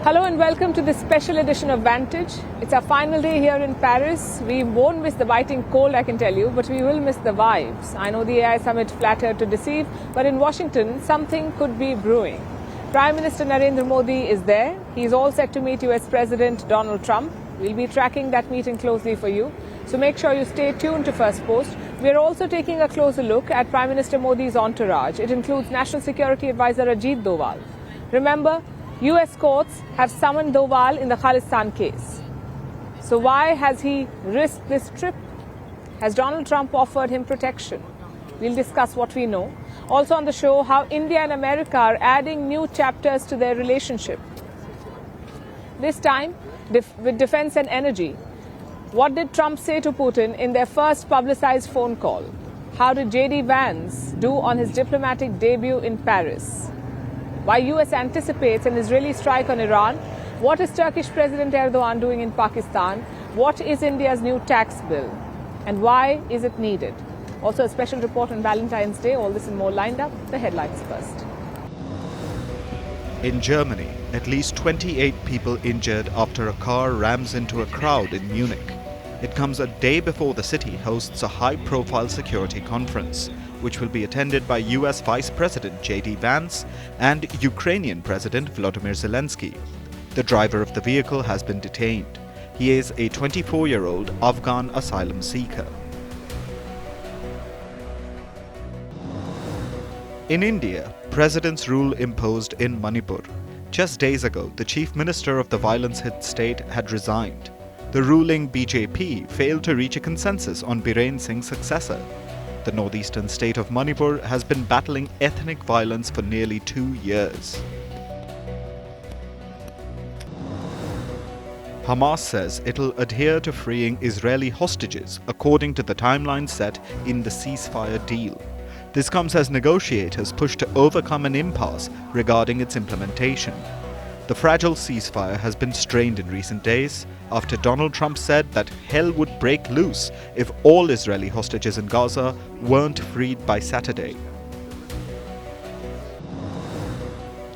Hello and welcome to this special edition of Vantage. It's our final day here in Paris. We won't miss the biting cold, I can tell you, but we will miss the vibes. I know the AI summit flattered to deceive, but in Washington, something could be brewing. Prime Minister Narendra Modi is there. He's all set to meet US President Donald Trump. We'll be tracking that meeting closely for you. So make sure you stay tuned to Firstpost. We're also taking a closer look at Prime Minister Modi's entourage. It includes National Security Advisor Ajit Doval. Remember, US courts have summoned Doval in the Khalistan case. So why has he risked this trip? Has Donald Trump offered him protection? We'll discuss what we know. Also on the show, how India and America are adding new chapters to their relationship. This time, with defense and energy. What did Trump say to Putin in their first publicized phone call? How did Vance do on his diplomatic debut in Paris? Why US anticipates an Israeli strike on Iran? What is Turkish President Erdogan doing in Pakistan? What is India's new tax bill? And why is it needed? Also a special report on Valentine's Day. All this and more lined up. The headlines first. In Germany, at least 28 people injured after a car rams into a crowd in Munich. It comes a day before the city hosts a high-profile security conference, which will be attended by US Vice President Vance and Ukrainian President Volodymyr Zelensky. The driver of the vehicle has been detained. He is a 24-year-old Afghan asylum seeker. In India, President's rule imposed in Manipur. Just days ago, the Chief Minister of the violence-hit state had resigned. The ruling BJP failed to reach a consensus on Biren Singh's successor. The northeastern state of Manipur has been battling ethnic violence for nearly 2 years. Hamas says it'll adhere to freeing Israeli hostages according to the timeline set in the ceasefire deal. This comes as negotiators push to overcome an impasse regarding its implementation. The fragile ceasefire has been strained in recent days after Donald Trump said that hell would break loose if all Israeli hostages in Gaza weren't freed by Saturday.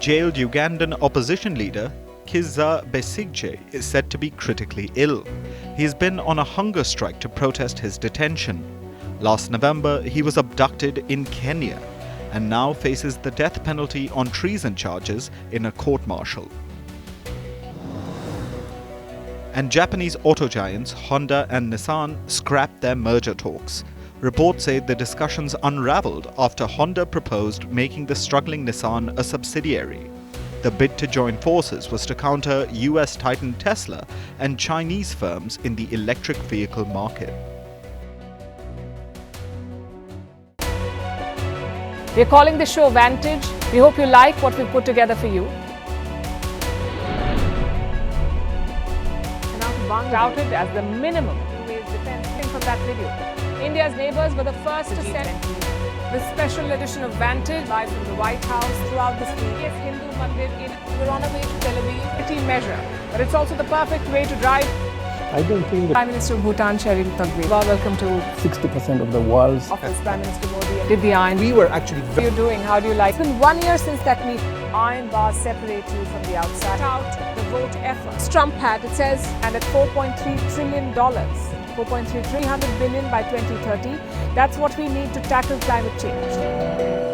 Jailed Ugandan opposition leader Kizza Besigye is said to be critically ill. He's been on a hunger strike to protest his detention. Last November, he was abducted in Kenya and now faces the death penalty on treason charges in a court-martial. And Japanese auto giants Honda and Nissan scrapped their merger talks. Reports say the discussions unraveled after Honda proposed making the struggling Nissan a subsidiary. The bid to join forces was to counter US titan Tesla and Chinese firms in the electric vehicle market. We're calling the show Vantage. We hope you like what we put together for you. Touted as the minimum defense from that video. India's neighbors were the first to send this special edition of Vantage live from the White House throughout this week. Yes, Hindu Mandir we're on our way to Tel Aviv. City measure, but it's also the perfect way to drive. I don't think that Prime Minister of Bhutan, Sherin Tagwe. Welcome to 60% of the world's office. Prime Minister Modi did the iron. We were actually What are you doing? How do you like? It's been 1 year since that meeting. Iron bars separate you from the outside. Out the vote efforts. Trump had, it says, and at $4.3 trillion. 300 billion by 2030. That's what we need to tackle climate change.